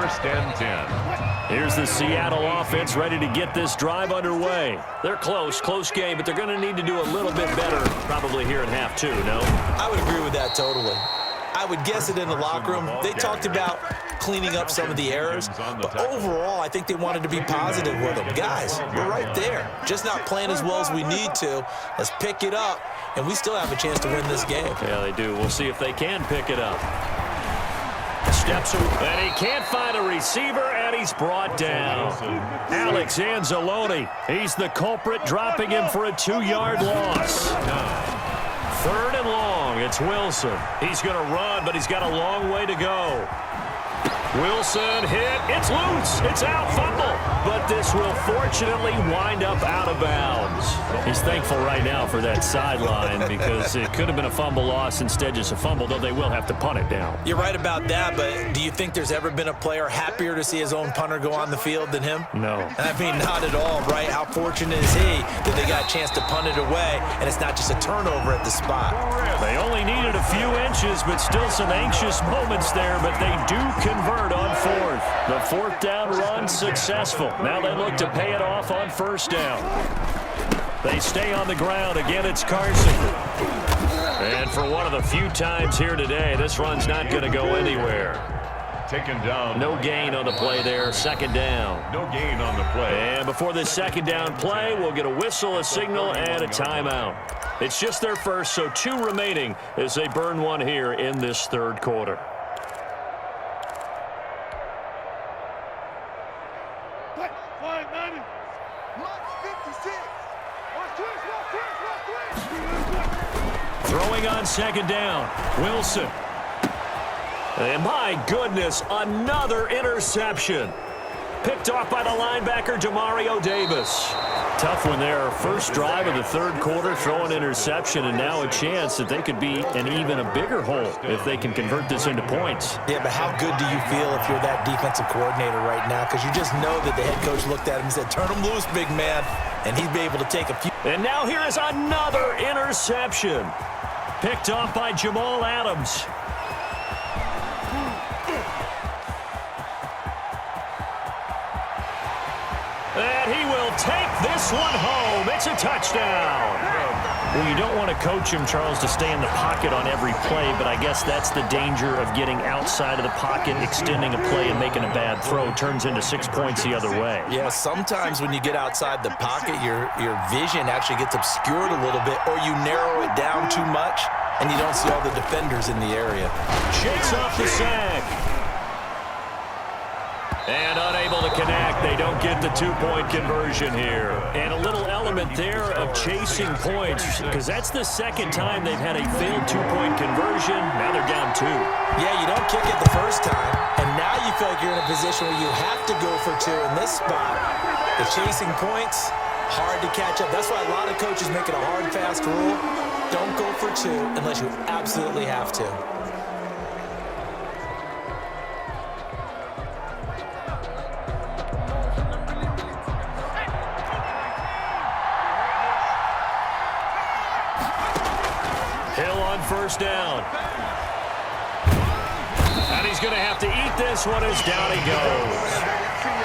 first and 10. Here's the Seattle offense ready to get this drive underway. They're close game, but they're going to need to do a little bit better probably here in half two, no? I would agree with that totally. I would guess it in the locker room. They talked about cleaning up some of the errors, but overall, I think they wanted to be positive with them. Guys, we're right there. Just not playing as well as we need to. Let's pick it up, and we still have a chance to win this game. Yeah, they do. We'll see if they can pick it up. Steps and he can't find a receiver, and he's brought down. Alex Anzalone, he's the culprit, dropping him for a 2-yard loss. 3rd and long, it's Wilson. He's going to run, but he's got a long way to go. Wilson hit, it's loose, it's out, fumble. But this will fortunately wind up out of bounds. He's thankful right now for that sideline because it could have been a fumble loss, instead just a fumble, though they will have to punt it down. You're right about that, but do you think there's ever been a player happier to see his own punter go on the field than him? No. I mean, not at all, right? How fortunate is he that they got a chance to punt it away, and it's not just a turnover at the spot. They only needed a few inches, but still some anxious moments there, but they do convert on 4th. The 4th down run successful. Now they look to pay it off on 1st down. They stay on the ground. Again, it's Carson. And for one of the few times here today, this run's not going to go anywhere. Taken down. No gain on the play there. 2nd down. No gain on the play. And before this 2nd down play, we'll get a whistle, a signal, and a timeout. It's just their first, so 2 remaining as they burn one here in this 3rd quarter. Throwing on 2nd down, Wilson. And my goodness, another interception. Picked off by the linebacker, Demario Davis. Tough one there. First drive of the 3rd quarter, throw an interception, and now a chance that they could be in even a bigger hole if they can convert this into points. Yeah, but how good do you feel if you're that defensive coordinator right now? Because you just know that the head coach looked at him and said, turn him loose, big man. And he'd be able to take a few. And now here is another interception. Picked off by Jamal Adams. And he will take this one home. It's a touchdown. Well, you don't want to coach him, Charles, to stay in the pocket on every play, but I guess that's the danger of getting outside of the pocket, extending a play, and making a bad throw. Turns into 6 points the other way. Yeah, sometimes when you get outside the pocket, your vision actually gets obscured a little bit, or you narrow it down too much, and you don't see all the defenders in the area. Shakes off the sack. And unable to connect. They don't get the 2-point conversion here. And a little element there of chasing points, because that's the 2nd time they've had a failed 2-point conversion. Now they're down 2. Yeah, you don't kick it the first time, and now you feel like you're in a position where you have to go for 2 in this spot. The chasing points, hard to catch up. That's why a lot of coaches make it a hard, fast rule. Don't go for 2 unless you absolutely have to. Hill on 1st down. And he's going to have to eat this one as down he goes.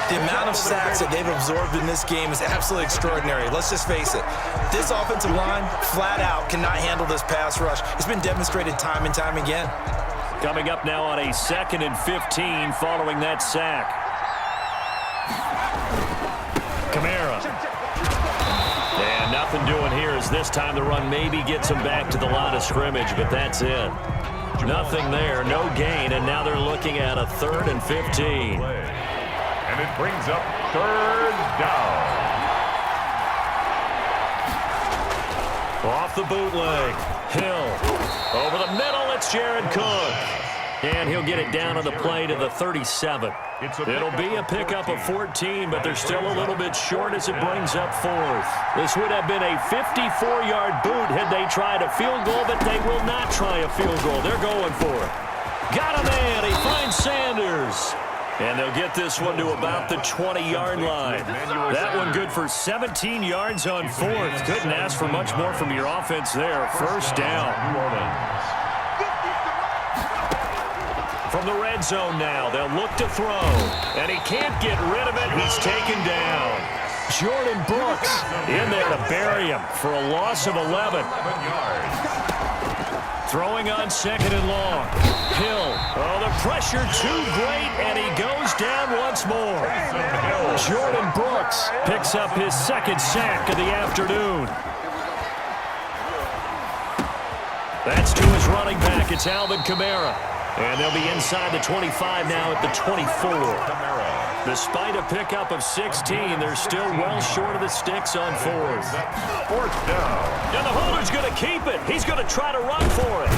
The amount of sacks that they've absorbed in this game is absolutely extraordinary. Let's just face it. This offensive line, flat out, cannot handle this pass rush. It's been demonstrated time and time again. Coming up now on a 2nd and 15 following that sack. Kamara. And nothing doing here as this time the run maybe gets them back to the line of scrimmage, but that's it. Nothing there, no gain, and now they're looking at a 3rd and 15. And it brings up 3rd down. Off the bootleg. Hill. Over the middle, it's Jared Cook. And he'll get it down on the play to the 37. It'll be a pickup of 14, but they're still a little bit short as it brings up 4th. This would have been a 54-yard boot had they tried a field goal, but they will not try a field goal. They're going for it. Got a man. He finds Sanders. And they'll get this one to about the 20-yard line. That one good for 17 yards on 4th. Couldn't ask for much more from your offense there. 1st down. From the red zone now, they'll look to throw. And he can't get rid of it. He's taken down. Jordan Brooks in there to bury him for a loss of 11. 11 yards. Throwing on second and long. Hill. Oh, the pressure too great, and he goes down once more. Jordan Brooks picks up his second sack of the afternoon. That's to his running back. It's Alvin Kamara. And they'll be inside the 25 now at the 24. Despite a pickup of 16, they're still well short of the sticks on fourth. Fourth down. And the holder's going to keep it. He's going to try to run for it.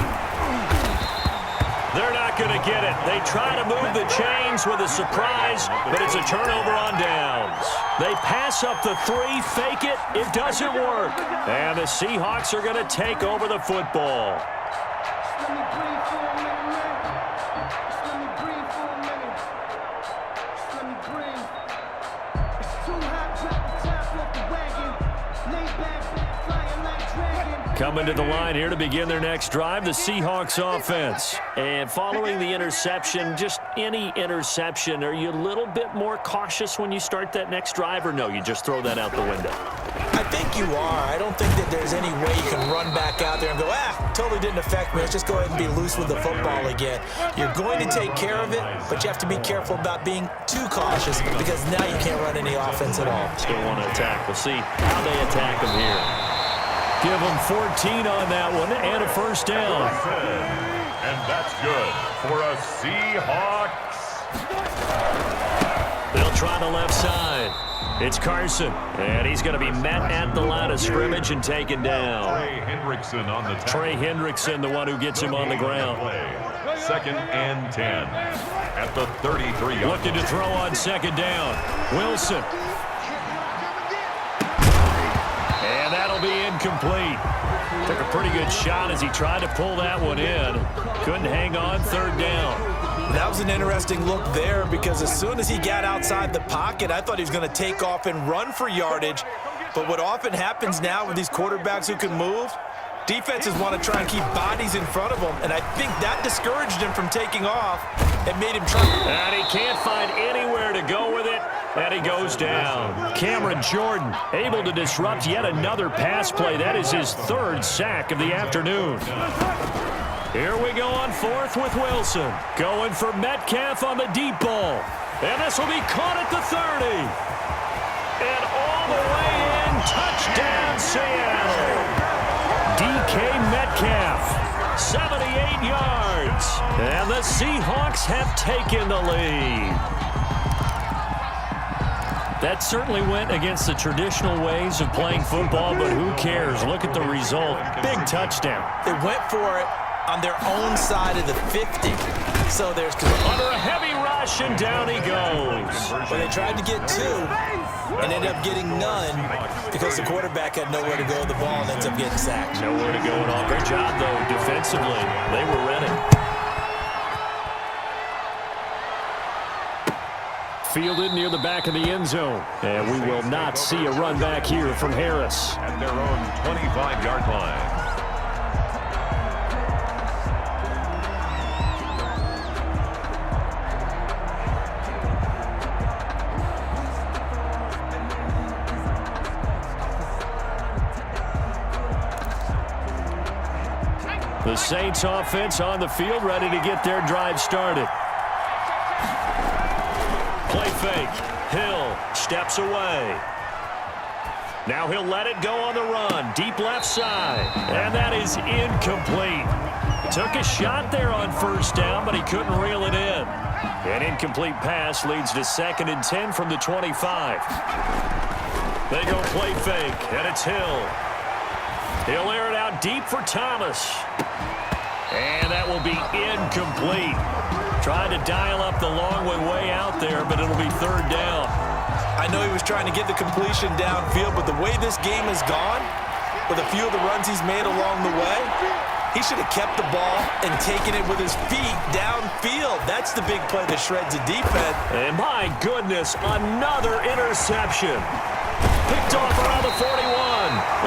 They're not going to get it. They try to move the chains with a surprise, but it's a turnover on downs. They pass up the 3, fake it. It doesn't work. And the Seahawks are going to take over the football. Coming to the line here to begin their next drive, the Seahawks offense. And following the interception, just any interception, are you a little bit more cautious when you start that next drive, or no, you just throw that out the window? I think you are. I don't think that there's any way you can run back out there and go, totally didn't affect me. Let's just go ahead and be loose with the football again. You're going to take care of it, but you have to be careful about being too cautious because now you can't run any offense at all. Still want to attack. We'll see how they attack them here. Give them 14 on that one and a first down. And that's good for a Seahawks. They'll try the left side. It's Carson, and he's going to be met at the line of scrimmage and taken down. Trey Hendrickson on the tackle. Trey Hendrickson, the one who gets him on the ground. Second and 10 at the 33-yard. Looking to throw on second down. Wilson. And that'll be incomplete. Took a pretty good shot as he tried to pull that one in. Couldn't hang on, third down. That was an interesting look there because as soon as he got outside the pocket, I thought he was going to take off and run for yardage. But what often happens now with these quarterbacks who can move, defenses want to try and keep bodies in front of them, and I think that discouraged him from taking off and made him try. And he can't find anywhere to go with it, and he goes down. Cameron Jordan able to disrupt yet another pass play. That is his third sack of the afternoon. Here we go on fourth with Wilson. Going for Metcalf on the deep ball. And this will be caught at the 30. And all the way in, touchdown Seattle. DK Metcalf, 78 yards. And the Seahawks have taken the lead. That certainly went against the traditional ways of playing football, but who cares? Look at the result. Big touchdown. They went for it on their own side of the 50. So there's under a heavy rush, and down he goes. Well, they tried to get 2 and ended up getting none because the quarterback had nowhere to go with the ball and ends up getting sacked. Nowhere to go at all. Great job, though, defensively. They were ready. Fielded near the back of the end zone. And we will not see a run back here from Harris. At their own 25-yard line. The Saints offense on the field, ready to get their drive started. Play fake. Hill steps away. Now he'll let it go on the run. Deep left side. And that is incomplete. Took a shot there on first down, but he couldn't reel it in. An incomplete pass leads to 2nd and 10 from the 25. They go play fake, and it's Hill. He'll air it out deep for Thomas. And that will be incomplete. Tried to dial up the long way out there, but it'll be third down. I know he was trying to get the completion downfield, but the way this game has gone, with a few of the runs he's made along the way, he should have kept the ball and taken it with his feet downfield. That's the big play that shreds a defense. And my goodness, another interception. Picked off around the 41.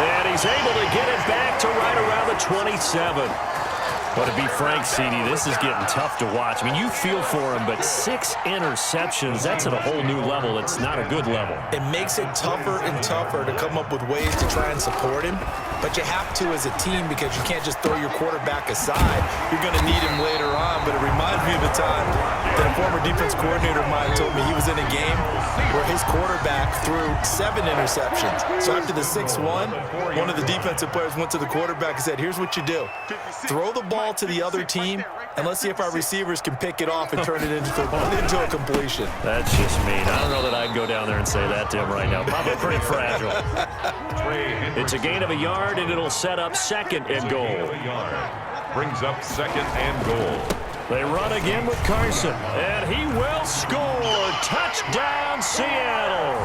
And he's able to get it back to right around the 27. Well, to be frank, CD, this is getting tough to watch. I mean, you feel for him, but 6 interceptions, that's at a whole new level. It's not a good level. It makes it tougher and tougher to come up with ways to try and support him, but you have to as a team because you can't just throw your quarterback aside. You're going to need him later on, but it reminds me of a time that a former defense coordinator of mine told me he was in a game where his quarterback threw 7 interceptions. So after the 6th one of the defensive players went to the quarterback and said, here's what you do. Throw the ball to the other team, and let's see if our receivers can pick it off and turn it into a completion. That's just mean. I don't know that I'd go down there and say that to him right now. Probably pretty fragile. It's a gain of a yard, and it'll set up 2nd and goal. Brings up 2nd and goal. They run again with Carson, and he will score. Touchdown, Seattle.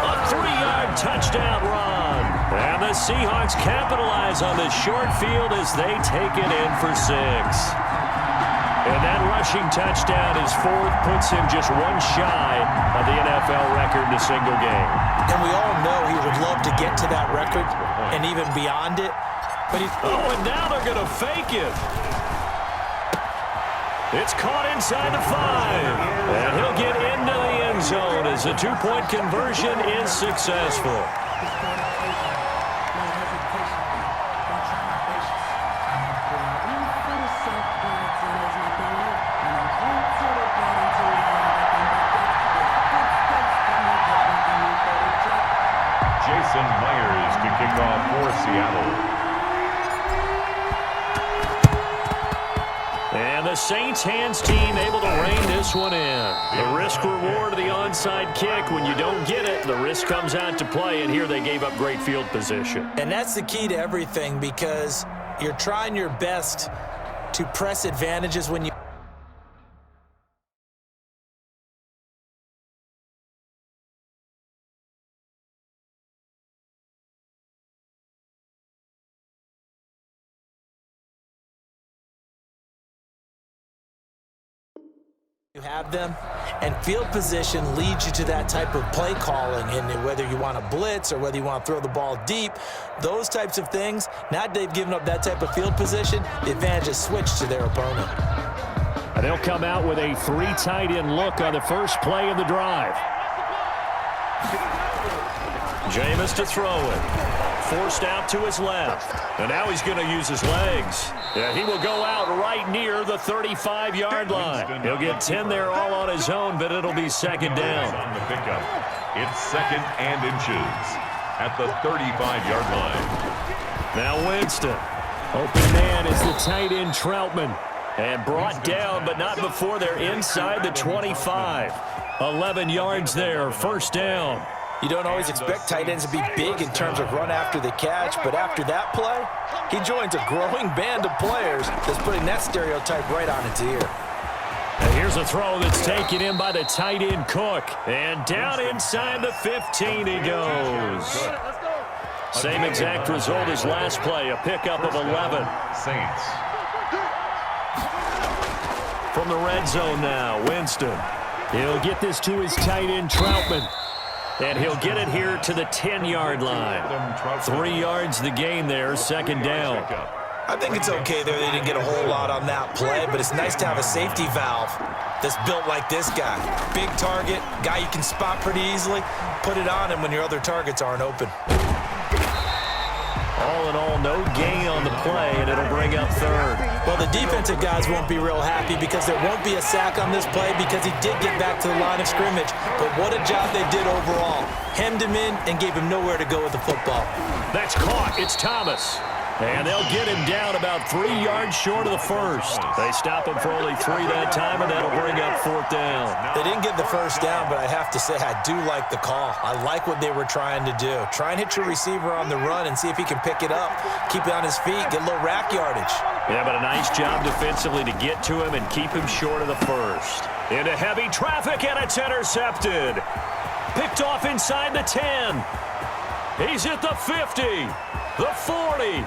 A 3-yard touchdown run. And the Seahawks capitalize on this short field as they take it in for 6. And that rushing touchdown is 4th, puts him just one shy of the NFL record in a single game. And we all know he would love to get to that record and even beyond it. But and now they're going to fake it. It's caught inside the 5. And he'll get into the end zone as the 2-point conversion is successful. Jason Myers to kick off for Seattle. And the Saints hands team able to rein this one in. The risk-reward of the onside kick. When you don't get it, the risk comes out to play, and here they gave up great field position. And that's the key to everything because you're trying your best to press advantages when you have them, and field position leads you to that type of play calling, and whether you want to blitz or whether you want to throw the ball deep, those types of things. Now they've given up that type of field position, the advantage is switched to their opponent. And they'll come out with a 3 tight end look on the first play of the drive. Jameis to throw it. Forced out to his left. And now he's going to use his legs. Yeah, he will go out right near the 35-yard line. He'll get 10 there all on his own, but it'll be 2nd down. On the pickup. It's 2nd and inches at the 35-yard line. Now Winston. Open man is the tight end Troutman. And brought down, but not before they're inside the 25. 11 yards there, 1st down. You don't always expect tight ends to be big in terms of run after the catch, but after that play, he joins a growing band of players that's putting that stereotype right on its ear. And here's a throw that's taken in by the tight end Cook. And down inside the 15 he goes. Same exact result as last play, a pickup of 11. Saints. From the red zone now, Winston. He'll get this to his tight end Troutman. And he'll get it here to the 10-yard line. 3 yards the gain there, 2nd down. I think it's okay there. They didn't get a whole lot on that play, but it's nice to have a safety valve that's built like this guy. Big target, guy you can spot pretty easily. Put it on him when your other targets aren't open. All in all, no gain on the play, and it'll bring up 3rd. Well, the defensive guys won't be real happy because there won't be a sack on this play because he did get back to the line of scrimmage. But what a job they did overall. Hemmed him in and gave him nowhere to go with the football. That's caught. It's Thomas. And they'll get him down about 3 yards short of the 1st. They stop him for only 3 that time, and that'll bring up 4th down. They didn't get the 1st down, but I have to say I do like the call. I like what they were trying to do. Try and hit your receiver on the run and see if he can pick it up. Keep it on his feet, get a little rack yardage. Yeah, but a nice job defensively to get to him and keep him short of the 1st. Into heavy traffic, and it's intercepted. Picked off inside the 10. He's at the 50, the 40.